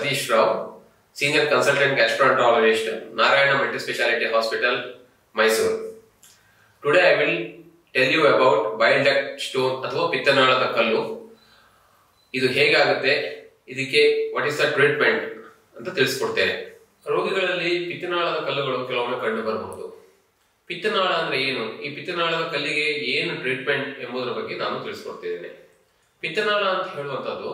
Satish Rao, Senior Consultant Gastroenterologist, Narayana Multispeciality Hospital, Mysore. Today I will tell you about bile duct stone ಅಥವಾ ಪಿತ್ತನಾಳದ ಕಲ್ಲು. ಇದು ಹೇಗಾಗುತ್ತೆ, ಇದಕ್ಕೆ what is the treatment ಅಂತ ತಿಳಿಸ್ಕೊಡ್ತೇನೆ. ರೋಗಿಗಳಲ್ಲಿ ಪಿತ್ತನಾಳದ ಕಲ್ಲುಗಳು ಕೆಲವೊಮ್ಮೆ ಕಂಡು ಬರಬಹುದು. ಪಿತ್ತನಾಳ ಅಂದ್ರೆ ಏನು, ಈ ಪಿತ್ತನಾಳದ ಕಲ್ಲಿಗೆ ಏನು ಟ್ರೀಟ್ಮೆಂಟ್ ಎಂಬುದರ ಬಗ್ಗೆ ನಾನು ತಿಳಿಸ್ಕೊಡ್ತಿದ್ದೇನೆ. ಪಿತ್ತನಾಳ ಅಂತ ಹೇಳುವಂತದ್ದು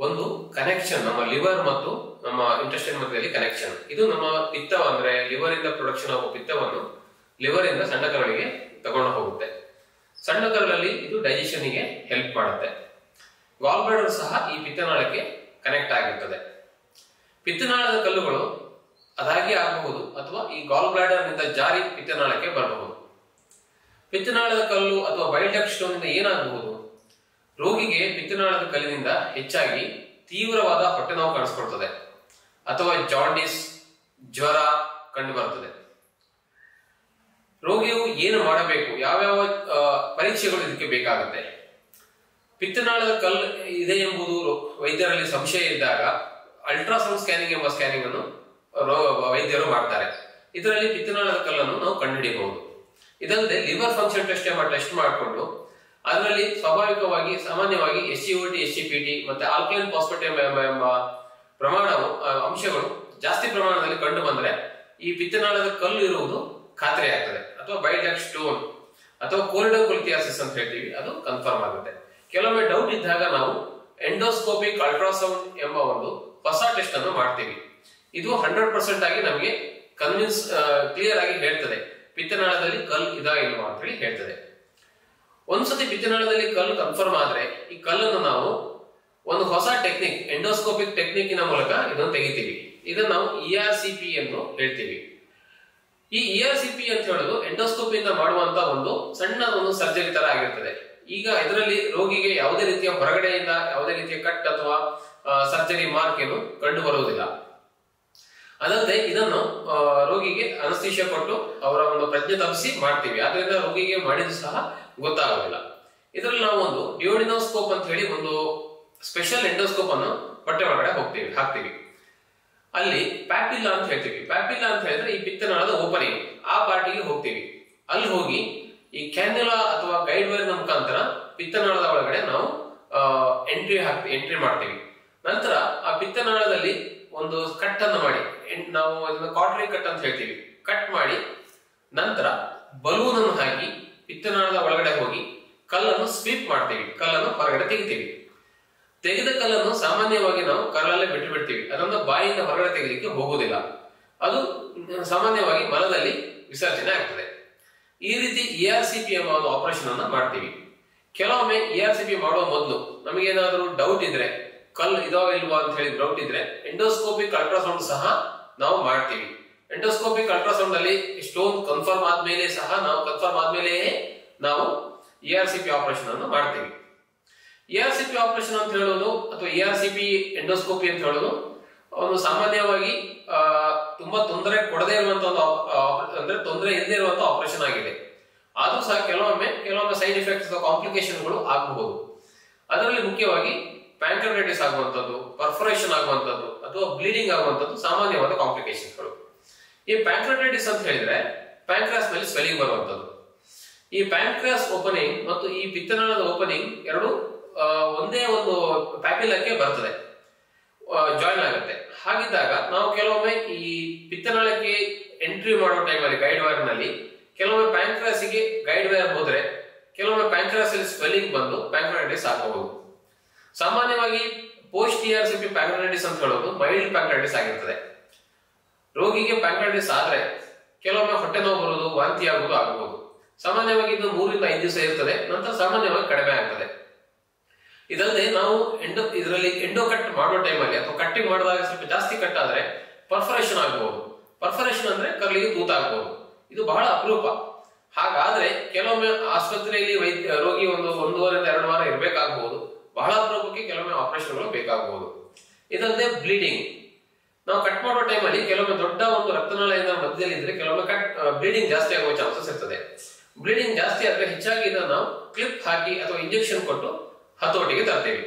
ಒಂದು ಕನೆಕ್ಷನ್, ನಮ್ಮ ಲಿವರ್ ಮತ್ತು ನಮ್ಮ ಇಂಟೆಸ್ಟೈನ್ ಮಧ್ಯದಲ್ಲಿ ಕನೆಕ್ಷನ್. ಇದು ನಮ್ಮ ಪಿತ್ತ ಅಂದ್ರೆ ಲಿವರ್ ಇಂದ ಪ್ರೊಡಕ್ಷನ್ ಆಗುವ ಪಿತ್ತವನ್ನು ಲಿವರ್ ಇಂದ ಸಣ್ಣ ಕರಳಿಗೆ ತಗೊಂಡು ಹೋಗುತ್ತೆ. ಸಣ್ಣ ಕರಳಲ್ಲಿ ಇದು ಡೈಜೆಷನ್ ಗೆ ಹೆಲ್ಪ್ ಮಾಡುತ್ತೆ. ಗಾಲ್ ಬ್ಲಾಡರ್ ಸಹ ಈ ಪಿತ್ತನಾಳಕ್ಕೆ ಕನೆಕ್ಟ್ ಆಗಿರ್ತದೆ. ಪಿತ್ತನಾಳದ ಕಲ್ಲುಗಳು ಅದಾಗಿ ಆಗಬಹುದು ಅಥವಾ ಈ ಗಾಲ್ ಬ್ಲಾಡರ್ ನಿಂದ ಜಾರಿ ಪಿತ್ತನಾಳಕ್ಕೆ ಬರಬಹುದು. ಪಿತ್ತನಾಳದ ಕಲ್ಲು ಅಥವಾ ಬೈಲ್ ಡಕ್ಟ್ ಸ್ಟೋನ್ ಇಂದ ಏನಾಗಬಹುದು, ರೋಗಿಗೆ ಪಿತ್ತನಾಳದ ಕಲ್ಲಿನಿಂದ ಹೆಚ್ಚಾಗಿ ತೀವ್ರವಾದ ಹೊಟ್ಟೆ ನೋವು ಕಾಣಿಸ್ಕೊಳ್ತದೆ ಅಥವಾ ಜಾಂಡಿಸ್, ಜ್ವರ ಕಂಡು ಬರುತ್ತದೆ. ರೋಗಿಯು ಏನು ಮಾಡಬೇಕು, ಯಾವ್ಯಾವ ಪರೀಕ್ಷೆಗಳು ಇದಕ್ಕೆ ಬೇಕಾಗುತ್ತೆ. ಪಿತ್ತನಾಳದ ಕಲ್ಲು ಇದೆ ಎಂಬುದು ವೈದ್ಯರಲ್ಲಿ ಸಂಶಯ ಇದ್ದಾಗ ಅಲ್ಟ್ರಾಸೌಂಡ್ ಸ್ಕ್ಯಾನಿಂಗ್ ಎಂಬ ಸ್ಕ್ಯಾನಿಂಗ್ ಅನ್ನು ವೈದ್ಯರು ಮಾಡ್ತಾರೆ. ಇದರಲ್ಲಿ ಪಿತ್ತನಾಳದ ಕಲ್ಲನ್ನು ನಾವು ಕಂಡುಹಿಡಿಯಬಹುದು. ಇದಲ್ಲದೆ ಲಿವರ್ ಫಂಕ್ಷನ್ ಟೆಸ್ಟ್ ಮಾಡಿಕೊಂಡು ಅದರಲ್ಲಿ ಸ್ವಾಭಾವಿಕವಾಗಿ ಸಾಮಾನ್ಯವಾಗಿ SGOT, SGPT ಮತ್ತೆ ಆಲ್ಕಲೈನ್ ಫಾಸ್ಫೇಟ್ ಎಂಬ ಪ್ರಮಾಣವು ಅಂಶಗಳು ಜಾಸ್ತಿ ಪ್ರಮಾಣದಲ್ಲಿ ಕಂಡು ಬಂದ್ರೆ ಈ ಪಿತ್ತನಾಳದ ಕಲ್ಲು ಇರುವುದು ಖಾತ್ರಿ ಆಗ್ತದೆ. ಅಥವಾ ಬೈಲ್ ಡಕ್ಟ್ ಸ್ಟೋನ್ ಅಥವಾ ಕೋಲಿಡೋಕೊಲಿಥಿಯಾಸಿಸ್ ಅಂತ ಹೇಳ್ತೀವಿ, ಅದು ಕನ್ಫರ್ಮ್ ಆಗುತ್ತೆ. ಕೆಲವೊಮ್ಮೆ ಡೌಟ್ ಇದ್ದಾಗ ನಾವು ಎಂಡೋಸ್ಕೋಪಿಕ್ ಅಲ್ಟ್ರಾಸೌಂಡ್ ಎಂಬ ಒಂದು ಹೊಸ ಟೆಸ್ಟ್ ಅನ್ನು ಮಾಡ್ತೀವಿ. ಇದು 100% ಆಗಿ ನಮಗೆ ಕ್ಲಿಯರ್ ಆಗಿ ಹೇಳ್ತದೆ ಪಿತ್ತನಾಳದಲ್ಲಿ ಕಲ್ಲು ಇದಾ ಇಲ್ವಾ ಅಂತ ಹೇಳಿ ಹೇಳ್ತದೆ. ಒಂದ್ಸತಿ ಪಿತ್ತನಾಳದಲ್ಲಿ ಕಲ್ಲು ಕನ್ಫರ್ಮ್ ಆದ್ರೆ ಈ ಕಲ್ಲನ್ನು ನಾವು ಒಂದು ಹೊಸ ಟೆಕ್ನಿಕ್, ಎಂಡೋಸ್ಕೋಪಿಕ್ ಟೆಕ್ನಿಕ್ನ ಮೂಲಕ ಇದನ್ನು ತೆಗಿತೀವಿ. ಇದನ್ನು ನಾವು ERCP ಎಂದು ಹೇಳ್ತೀವಿ. ಈ ERCP ಅಂತ ಹೇಳೋದು ಎಂಡೋಸ್ಕೋಪಿಯಿಂದ ಮಾಡುವಂತ ಒಂದು ಸಣ್ಣ ಒಂದು ಸರ್ಜರಿ ತರ ಆಗಿರ್ತದೆ. ಈಗ ಇದರಲ್ಲಿ ರೋಗಿಗೆ ಯಾವುದೇ ರೀತಿಯ ಹೊರಗಡೆಯಿಂದ ಯಾವುದೇ ರೀತಿಯ ಕಟ್ ಅಥವಾ ಸರ್ಜರಿ ಮಾರ್ಕ್ ಏನು ಕಂಡು ಬರುವುದಿಲ್ಲ. ಅದಲ್ಲದೆ ಇದನ್ನು ರೋಗಿಗೆ ಅನಸ್ತೇಶಿಯಾ ಕೊಟ್ಟು ಅವರ ಒಂದು ಪ್ರಜ್ಞೆ ತಪ್ಪಿಸಿ ಮಾಡ್ತೀವಿ. ಆದ್ರಿಂದ ರೋಗಿಗೆ ಮಾಡಿದ್ದು ಸಹ ಗೊತ್ತಾಗೋದಿಲ್ಲ. ಇದರಲ್ಲಿ ನಾವು ಒಂದು ಡಿಯೋಡಿನೋಸ್ಕೋಪ್ ಅಂತ ಹೇಳಿ ಒಂದು ಸ್ಪೆಷಲ್ ಎಂಡೋಸ್ಕೋಪ್ ಅನ್ನು ಹೊಟ್ಟೆ ಒಳಗಡೆ ಹಾಕ್ತೀವಿ. ಅಲ್ಲಿ ಪ್ಯಾಪಿಲ್ಲಾ ಅಂತ ಹೇಳ್ತೀವಿ. ಪ್ಯಾಪಿಲ್ಲಾ ಅಂತ ಹೇಳಿದ್ರೆ ಈ ಪಿತ್ತನಾಳದ ಓಪನಿಂಗ್, ಆ ಪಾರ್ಟಿಗೆ ಹೋಗ್ತೀವಿ. ಅಲ್ಲಿ ಹೋಗಿ ಈ ಕ್ಯಾನ್ಯುಲಾ ಅಥವಾ ಗೈಡ್ ವೈರ್ ಮುಖಾಂತರ ಪಿತ್ತನಾಳದ ಒಳಗಡೆ ನಾವು ಎಂಟ್ರಿ ಮಾಡ್ತೀವಿ. ನಂತರ ಆ ಪಿತ್ತನಾಳದಲ್ಲಿ ಒಂದು ಕಟ್ ಅನ್ನು ಮಾಡಿ, ನಾವು ಇದನ್ನ ಕಾಟ್ರಿ ಕಟ್ ಅಂತ ಹೇಳ್ತೀವಿ, ಕಟ್ ಮಾಡಿ ನಂತರ ಬಲೂನ್ ಅನ್ನು ಹಾಕಿ ಪಿತ್ತನಾಳದ ಒಳಗಡೆ ಹೋಗಿ ಕಲ್ಲನ್ನು ಸ್ವೀಪ್ ಮಾಡ್ತೀವಿ, ಕಲ್ಲನ್ನು ಹೊರಗಡೆ ತೆಗಿತೀವಿ. ತೆಗೆದ ಕಲ್ಲನ್ನು ಸಾಮಾನ್ಯವಾಗಿ ನಾವು ಕಲ್ಲಲ್ಲೇ ಬಿಟ್ಟು ಬಿಡ್ತೀವಿ. ಅದನ್ನು ಬಾಯಿಯಿಂದ ಹೊರಗಡೆ ತೆಗೆಲಿಕ್ಕೆ ಹೋಗುವುದಿಲ್ಲ. ಅದು ಸಾಮಾನ್ಯವಾಗಿ ಮಲದಲ್ಲಿ ವಿಸರ್ಜನೆ ಆಗ್ತದೆ. ಈ ರೀತಿ ERCP ಎಂಬ ಒಂದು ಆಪರೇಷನ್ ಅನ್ನ ಮಾಡ್ತೀವಿ. ಕೆಲವೊಮ್ಮೆ ERCP ಮಾಡುವ ಮೊದಲು ನಮಗೇನಾದ್ರೂ ಡೌಟ್ ಇದ್ರೆ, ಕಲ್ಲು ಇದಾವ ಇಲ್ವಾ ಅಂತ ಹೇಳಿ ಡೌಟ್ ಇದ್ರೆ ಎಂಡೋಸ್ಕೋಪಿಕ್ ಅಲ್ಟ್ರಾಸೌಂಡ್ ಸಹ ನಾವು ಮಾಡ್ತೀವಿ. ಎಂಡೋಸ್ಕೋಪಿಕ್ ಅಲ್ಟ್ರಾಸೌಂಡ್ ಅಲ್ಲಿ ಸ್ಟೋನ್ ಕನ್ಫರ್ಮ್ ಆದ್ಮೇಲೆ ನಾವು ERCP ಆಪರೇಷನ್ ಅನ್ನು ಮಾಡ್ತೀವಿ. ERCP ಆಪರೇಷನ್ ಅಂತ ಹೇಳೋದು ಅಥವಾ ERCP ಎಂಡೋಸ್ಕೋಪಿ ಅಂತ ಹೇಳೋದು ಒಂದು ಸಾಮಾನ್ಯವಾಗಿ ತುಂಬಾ ತೊಂದರೆ ಕೊಡದೇ ಇರುವಂತ ಅಂದ್ರೆ ತೊಂದರೆ ಇಲ್ಲದೆ ಇರುವಂತ ಆಪರೇಷನ್ ಆಗಿದೆ. ಆದ್ರೂ ಸಹ ಕೆಲವೊಮ್ಮೆ ಸೈಡ್ ಎಫೆಕ್ಟ್ಸ್ ಅಥವಾ ಕಾಂಪ್ಲಿಕೇಶನ್ಗಳು ಆಗಬಹುದು. ಅದರಲ್ಲಿ ಮುಖ್ಯವಾಗಿ ಪ್ಯಾಂಕ್ರೆಟೈಟಿಸ್ ಆಗುವಂತದ್ದು, ಪರ್ಫರೇಷನ್ ಆಗುವಂತದ್ದು ಅಥವಾ ಬ್ಲೀಡಿಂಗ್ ಆಗುವಂತದ್ದು ಸಾಮಾನ್ಯವಾದ ಕಾಂಪ್ಲಿಕೇಶನ್ಗಳು. ಈ ಪ್ಯಾಂಕ್ರೆಟೈಟಿಸ್ ಅಂತ ಹೇಳಿದ್ರೆ ಪ್ಯಾಂಕ್ರಾಸ್ ನಲ್ಲಿ ಸ್ವೆಲ್ಲಿಂಗ್ ಬರುವಂತದ್ದು. ಈ ಪ್ಯಾಂಕ್ರಾಸ್ ಓಪನಿಂಗ್ ಮತ್ತು ಈ ಪಿತ್ತನಾಳದ ಓಪನಿಂಗ್ ಎರಡು ಒಂದೇ ಒಂದು ಪ್ಯಾಪಿಲಕ್ಕೆ ಬರ್ತದೆ, ಜಾಯಿನ್ ಆಗುತ್ತೆ. ಹಾಗಿದ್ದಾಗ ನಾವು ಕೆಲವೊಮ್ಮೆ ಈ ಪಿತ್ತನಾಳಕ್ಕೆ ಎಂಟ್ರಿ ಮಾಡೋ ಟೈಮಲ್ಲಿ ಗೈಡ್ ವೈರ್ ನಲ್ಲಿ ಕೆಲವೊಮ್ಮೆ ಪ್ಯಾಂಕ್ರಾಸಿಗೆ ಗೈಡ್ ವೈರ್ ಹೋದ್ರೆ ಕೆಲವೊಮ್ಮೆ ಪ್ಯಾಂಕ್ರಾಸ್ ಅಲ್ಲಿ ಸ್ವೆಲ್ಲಿಂಗ್ ಬಂದು ಪ್ಯಾಂಕ್ರೆಟೈಟಿಸ್ ಆಗಬಹುದು. ಸಾಮಾನ್ಯವಾಗಿ ಪೋಸ್ಟ್ ERCP ಪ್ಯಾಂಕ್ರೆಟೈಟಿಸ್ ಅಂತ ಹೇಳೋದು ಮೈಲ್ಡ್ ಪ್ಯಾಂಕ್ರೆಟೈಟಿಸ್ ಆಗಿರ್ತದೆ. ರೋಗಿಗೆ ಪ್ಯಾಂಕ್ರೆಟೈಟಿಸ್ ಆದ್ರೆ ಕೆಲವೊಮ್ಮೆ ಹೊಟ್ಟೆ ನೋವು ಬರುವುದು, ವಾಂತಿ ಆಗುವುದು ಆಗಬಹುದು. ಸಾಮಾನ್ಯವಾಗಿ ಇದು 3 ರಿಂದ 5 ದಿವಸ ಇರ್ತದೆ, ನಂತರ ಸಾಮಾನ್ಯವಾಗಿ ಕಡಿಮೆ ಆಗ್ತದೆ. ಇದಲ್ಲದೆ ನಾವು ಇದರಲ್ಲಿ ಎಂಡೋ ಕಟ್ ಮಾಡೋ ಟೈಮಲ್ಲಿ ಅಥವಾ ಕಟ್ಟಿಂಗ್ ಮಾಡಿದಾಗ ಸ್ವಲ್ಪ ಜಾಸ್ತಿ ಕಟ್ ಆದ್ರೆ ಪರ್ಫರೇಷನ್ ಆಗಬಹುದು. ಪರ್ಫರೇಷನ್ ಅಂದ್ರೆ ಕರ್ಲಿಗೆ ತೂತ ಆಗಬಹುದು. ಇದು ಬಹಳ ಅಪರೂಪ. ಹಾಗಾದ್ರೆ ಕೆಲವೊಮ್ಮೆ ಆಸ್ಪತ್ರೆಯಲ್ಲಿ ರೋಗಿ 1.5 ರಿಂದ 2 ವಾರ ಇರಬೇಕಾಗಬಹುದು. ಬಹಳ ಅಪರೂಪಕ್ಕೆ ಕೆಲವೊಮ್ಮೆ ಆಪರೇಷನ್ಗಳು ಬೇಕಾಗಬಹುದು. ಇದಲ್ಲದೆ ಬ್ಲೀಡಿಂಗ್, ನಾವು ಕಟ್ ಮಾಡೋ ಟೈಮಲ್ಲಿ ಕೆಲವೊಮ್ಮೆ ದೊಡ್ಡ ಒಂದು ರಕ್ತನಾಳದ ಮಧ್ಯದಲ್ಲಿ ಇದ್ರೆ ಕೆಲವೊಮ್ಮೆ ಬ್ಲೀಡಿಂಗ್ ಜಾಸ್ತಿ ಆಗುವ ಚಾನ್ಸಸ್ ಇರ್ತದೆ. ಬ್ಲೀಡಿಂಗ್ ಜಾಸ್ತಿ ಆದ್ರೆ ಹೆಚ್ಚಾಗಿ ಇದನ್ನು ನಾವು ಕ್ಲಿಪ್ ಹಾಕಿ ಅಥವಾ ಇಂಜೆಕ್ಷನ್ ಕೊಟ್ಟು ಹತೋಟಿಗೆ ತರ್ತೇವೆ.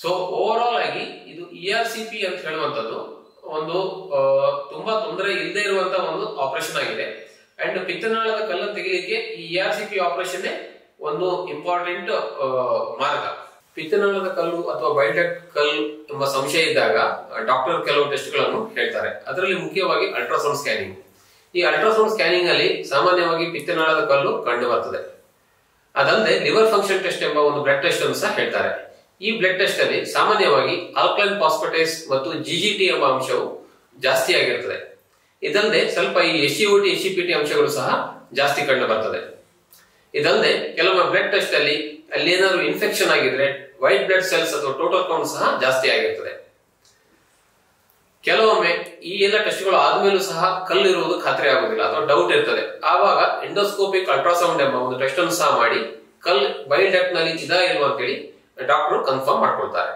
ಸೊ ಓವರ್ ಆಲ್ ಆಗಿ ಇದು ERCP ಅಂತ ಹೇಳುವಂತದ್ದು ಒಂದು ತುಂಬಾ ತೊಂದರೆ ಇಲ್ಲದೆ ಇರುವಂತಹ ಒಂದು ಆಪರೇಷನ್ ಆಗಿದೆ. ಅಂಡ್ ಪಿತ್ತನಾಳದ ಕಲ್ಲನ್ನು ತೆಗಿಲಿಕ್ಕೆ ಈ ERCP ಆಪರೇಷನ್ ಒಂದು ಇಂಪಾರ್ಟೆಂಟ್ ಮಾರ್ಗ. ಪಿತ್ತನಾಳದ ಕಲ್ಲು ಅಥವಾ ಬೈಲ್ ಡಕ್ಟ್ ಕಲ್ಲು ಎಂಬ ಸಂಶಯ ಇದ್ದಾಗ ಡಾಕ್ಟರ್ ಕೆಲವು ಟೆಸ್ಟ್ ಗಳನ್ನು ಹೇಳ್ತಾರೆ. ಅದರಲ್ಲಿ ಮುಖ್ಯವಾಗಿ ಅಲ್ಟ್ರಾಸೌಂಡ್ ಸ್ಕ್ಯಾನಿಂಗ್. ಈ ಅಲ್ಟ್ರಾಸೌಂಡ್ ಸ್ಕ್ಯಾನಿಂಗ್ ಅಲ್ಲಿ ಸಾಮಾನ್ಯವಾಗಿ ಪಿತ್ತನಾಳದ ಕಲ್ಲು ಕಂಡು ಬರ್ತದೆ. ಅದಲ್ಲದೆ ಲಿವರ್ ಫಂಕ್ಷನ್ ಟೆಸ್ಟ್ ಎಂಬ ಒಂದು ಬ್ಲಡ್ ಟೆಸ್ಟ್ ಅನ್ನು ಸಹ ಹೇಳ್ತಾರೆ. ಈ ಬ್ಲಡ್ ಟೆಸ್ಟ್ ಅಲ್ಲಿ ಸಾಮಾನ್ಯವಾಗಿ ಆಲ್ಕಲೈನ್ ಫಾಸ್ಫೇಟೇಸ್ ಮತ್ತು GGT ಎಂಬ ಅಂಶವು ಜಾಸ್ತಿ ಆಗಿರುತ್ತದೆ. ಇದಲ್ಲದೆ ಸ್ವಲ್ಪ ಈ SCOT SCPT ಅಂಶಗಳು ಸಹ ಜಾಸ್ತಿ ಕಂಡು ಬರ್ತದೆ. ಇದಲ್ಲದೆ ಕೆಲವೊಮ್ಮೆ ಬ್ಲಡ್ ಟೆಸ್ಟ್ ಅಲ್ಲಿ ಏನಾದ್ರು ಇನ್ಫೆಕ್ಷನ್ ಆಗಿದ್ರೆ ವೈಟ್ ಬ್ಲಡ್ ಸೆಲ್ಸ್ ಅಥವಾ ಟೋಟಲ್ ಕೌಂಟ್ ಸಹ ಜಾಸ್ತಿ ಆಗಿರ್ತದೆ. ಕೆಲವೊಮ್ಮೆ ಈ ಎಲ್ಲ ಟೆಸ್ಟ್ಗಳು ಆದ್ಮೇಲೂ ಸಹ ಕಲ್ಲು ಇರುವುದು ಖಾತ್ರಿ ಆಗುದಿಲ್ಲ ಅಥವಾ ಡೌಟ್ ಇರ್ತದೆ. ಆವಾಗ ಎಂಡೋಸ್ಕೋಪಿಕ್ ಅಲ್ಟ್ರಾಸೌಂಡ್ ಎಂಬ ಒಂದು ಟೆಸ್ಟ್ ಅನ್ನು ಸಹ ಮಾಡಿ ಕಲ್ಲು ಬೈಲ್ ಡಕ್ಟ್ ನಲ್ಲಿ ಇದಾ ಇಲ್ವಾ ಅಂತೇಳಿ ಡಾಕ್ಟರ್ ಕನ್ಫರ್ಮ್ ಮಾಡ್ಕೊಳ್ತಾರೆ.